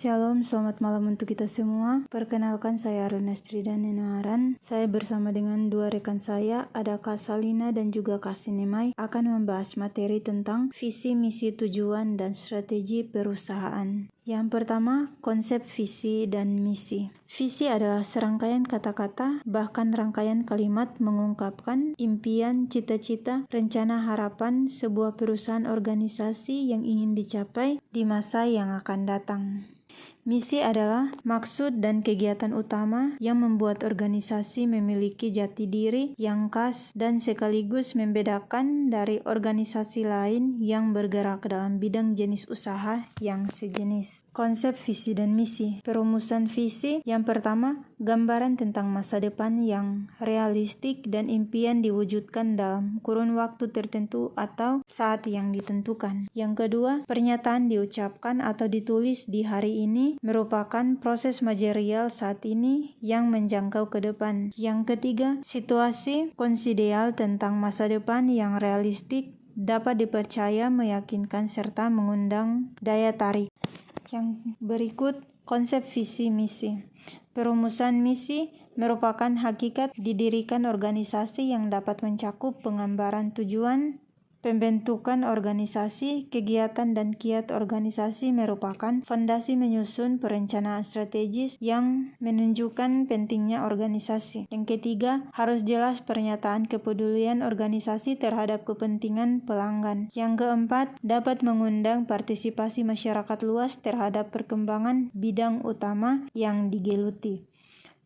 Shalom, selamat malam untuk kita semua. Perkenalkan, saya Arunestri dan Nenoaran. Saya bersama dengan dua rekan saya, ada Kak Salina dan juga Kak Sinemai, akan membahas materi tentang visi, misi, tujuan, dan strategi perusahaan. Yang pertama, konsep visi dan misi. Visi adalah serangkaian kata-kata, bahkan rangkaian kalimat mengungkapkan impian, cita-cita, rencana, harapan sebuah perusahaan organisasi yang ingin dicapai di masa yang akan datang. Misi adalah maksud dan kegiatan utama yang membuat organisasi memiliki jati diri yang khas dan sekaligus membedakan dari organisasi lain yang bergerak dalam bidang jenis usaha yang sejenis. Konsep visi dan misi. Perumusan visi yang pertama, gambaran tentang masa depan yang realistik dan impian diwujudkan dalam kurun waktu tertentu atau saat yang ditentukan. Yang kedua, pernyataan diucapkan atau ditulis di hari ini merupakan proses material saat ini yang menjangkau ke depan. Yang ketiga, situasi konsideal tentang masa depan yang realistik, dapat dipercaya, meyakinkan, serta mengundang daya tarik. Yang berikut, konsep visi misi. Perumusan misi merupakan hakikat didirikan organisasi yang dapat mencakup penggambaran tujuan, pembentukan organisasi, kegiatan dan kiat organisasi merupakan fondasi menyusun perencanaan strategis yang menunjukkan pentingnya organisasi. Yang ketiga, harus jelas pernyataan kepedulian organisasi terhadap kepentingan pelanggan. Yang keempat, dapat mengundang partisipasi masyarakat luas terhadap perkembangan bidang utama yang digeluti.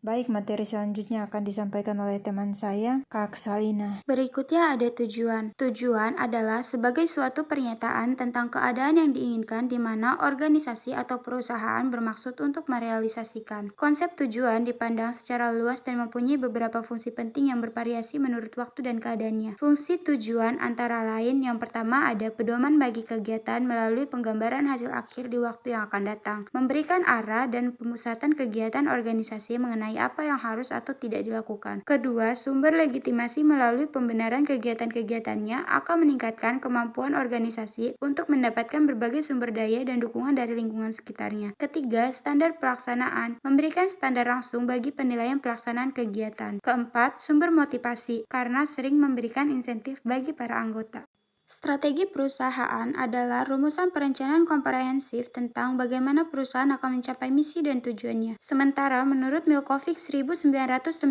Baik, materi selanjutnya akan disampaikan oleh teman saya, Kak Salina. Berikutnya ada tujuan. Tujuan adalah sebagai suatu pernyataan tentang keadaan yang diinginkan di mana organisasi atau perusahaan bermaksud untuk merealisasikan. Konsep tujuan dipandang secara luas dan mempunyai beberapa fungsi penting yang bervariasi menurut waktu dan keadaannya. Fungsi tujuan antara lain yang pertama ada pedoman bagi kegiatan melalui penggambaran hasil akhir di waktu yang akan datang. Memberikan arah dan pemusatan kegiatan organisasi mengenai apa yang harus atau tidak dilakukan. Kedua, sumber legitimasi melalui pembenaran kegiatan-kegiatannya akan meningkatkan kemampuan organisasi untuk mendapatkan berbagai sumber daya dan dukungan dari lingkungan sekitarnya. Ketiga, standar pelaksanaan, memberikan standar langsung bagi penilaian pelaksanaan kegiatan. Keempat, sumber motivasi, karena sering memberikan insentif bagi para anggota. Strategi perusahaan adalah rumusan perencanaan komprehensif tentang bagaimana perusahaan akan mencapai misi dan tujuannya. Sementara menurut Milkovic 1994,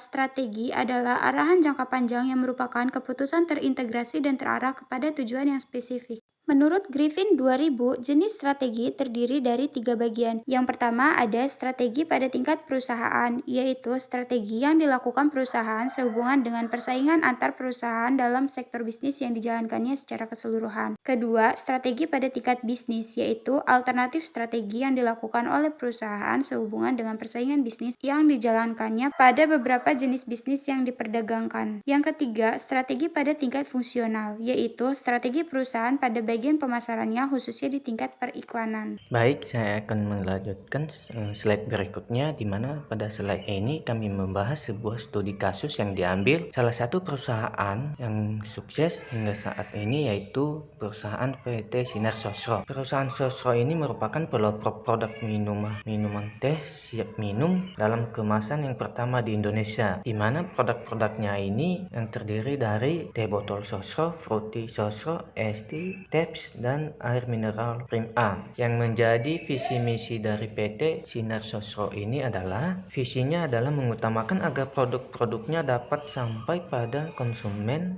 strategi adalah arahan jangka panjang yang merupakan keputusan terintegrasi dan terarah kepada tujuan yang spesifik. Menurut Griffin 2000, jenis strategi terdiri dari 3 bagian. Yang pertama ada strategi pada tingkat perusahaan, yaitu strategi yang dilakukan perusahaan sehubungan dengan persaingan antar perusahaan dalam sektor bisnis yang dijalankannya secara keseluruhan. Kedua, strategi pada tingkat bisnis, yaitu alternatif strategi yang dilakukan oleh perusahaan sehubungan dengan persaingan bisnis yang dijalankannya pada beberapa jenis bisnis yang diperdagangkan. Yang ketiga, strategi pada tingkat fungsional, yaitu strategi perusahaan pada bagian pemasarannya khususnya di tingkat periklanan. Baik, saya akan melanjutkan slide berikutnya, di mana pada slide ini kami membahas sebuah studi kasus yang diambil salah satu perusahaan yang sukses hingga saat ini, yaitu perusahaan PT Sinar Sosro. Perusahaan Sosro ini merupakan pelopor produk minuman teh siap minum dalam kemasan yang pertama di Indonesia, di mana produk-produknya ini yang terdiri dari teh botol Sosro, fruity Sosro, es tea, Teps, dan air mineral Prim A. Yang menjadi visi misi dari PT Sinar Sosro ini adalah visinya adalah mengutamakan agar produk-produknya dapat sampai pada konsumen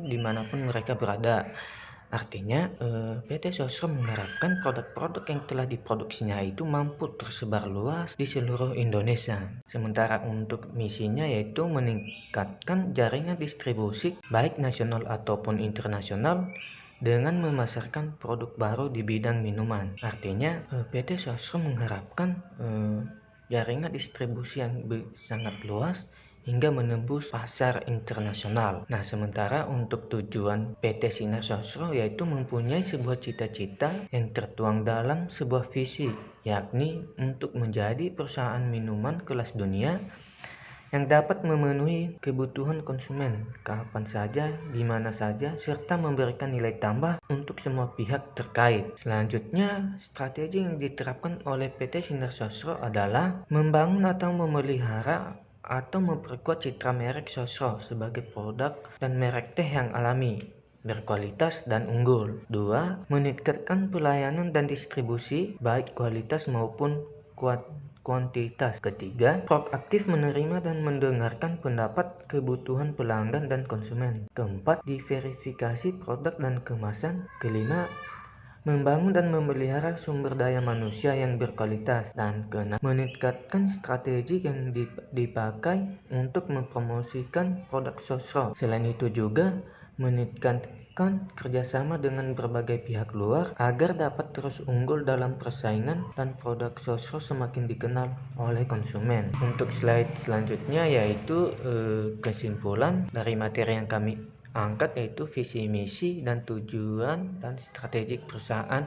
dimanapun mereka berada. Artinya PT Sosro mengharapkan produk-produk yang telah diproduksinya itu mampu tersebar luas di seluruh Indonesia. Sementara untuk misinya yaitu meningkatkan jaringan distribusi baik nasional ataupun internasional dengan memasarkan produk baru di bidang minuman. Artinya PT Sosro mengharapkan jaringan distribusi yang sangat luas hingga menembus pasar internasional. Nah, sementara untuk tujuan PT Sinar Sosro yaitu mempunyai sebuah cita-cita yang tertuang dalam sebuah visi, yakni untuk menjadi perusahaan minuman kelas dunia yang dapat memenuhi kebutuhan konsumen kapan saja, di mana saja, serta memberikan nilai tambah untuk semua pihak terkait. Selanjutnya, strategi yang diterapkan oleh PT Sinar Sosro adalah membangun atau memelihara atau memperkuat citra merek Sosro sebagai produk dan merek teh yang alami, berkualitas dan unggul. 2. Meningkatkan pelayanan dan distribusi baik kualitas maupun kuantitas. Ketiga, proaktif menerima dan mendengarkan pendapat kebutuhan pelanggan dan konsumen. Keempat, diverifikasi produk dan kemasan. Kelima, membangun dan memelihara sumber daya manusia yang berkualitas. Dan keenam, meningkatkan strategi yang dipakai untuk mempromosikan produk Sosro. Selain itu juga meningkatkan kerjasama dengan berbagai pihak luar agar dapat terus unggul dalam persaingan dan produk Sosro semakin dikenal oleh konsumen. Untuk slide selanjutnya yaitu kesimpulan dari materi yang kami angkat, yaitu visi misi dan tujuan dan strategik perusahaan,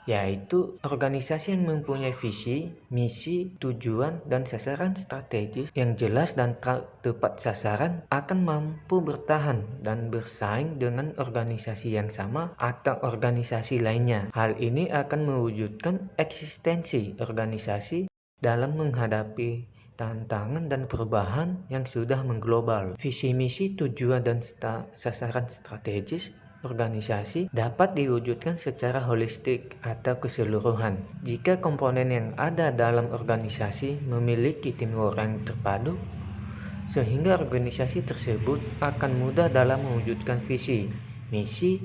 yaitu organisasi yang mempunyai visi, misi, tujuan, dan sasaran strategis yang jelas dan tepat sasaran akan mampu bertahan dan bersaing dengan organisasi yang sama atau organisasi lainnya. Hal ini akan mewujudkan eksistensi organisasi dalam menghadapi tantangan dan perubahan yang sudah mengglobal. Visi misi, tujuan, dan sasaran strategis organisasi dapat diwujudkan secara holistik atau keseluruhan jika komponen yang ada dalam organisasi memiliki teamwork yang terpadu, sehingga organisasi tersebut akan mudah dalam mewujudkan visi, misi,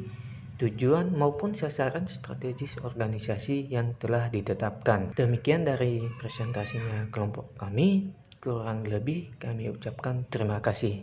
tujuan maupun sasaran strategis organisasi yang telah ditetapkan. Demikian dari presentasinya kelompok kami, kurang lebih kami ucapkan terima kasih.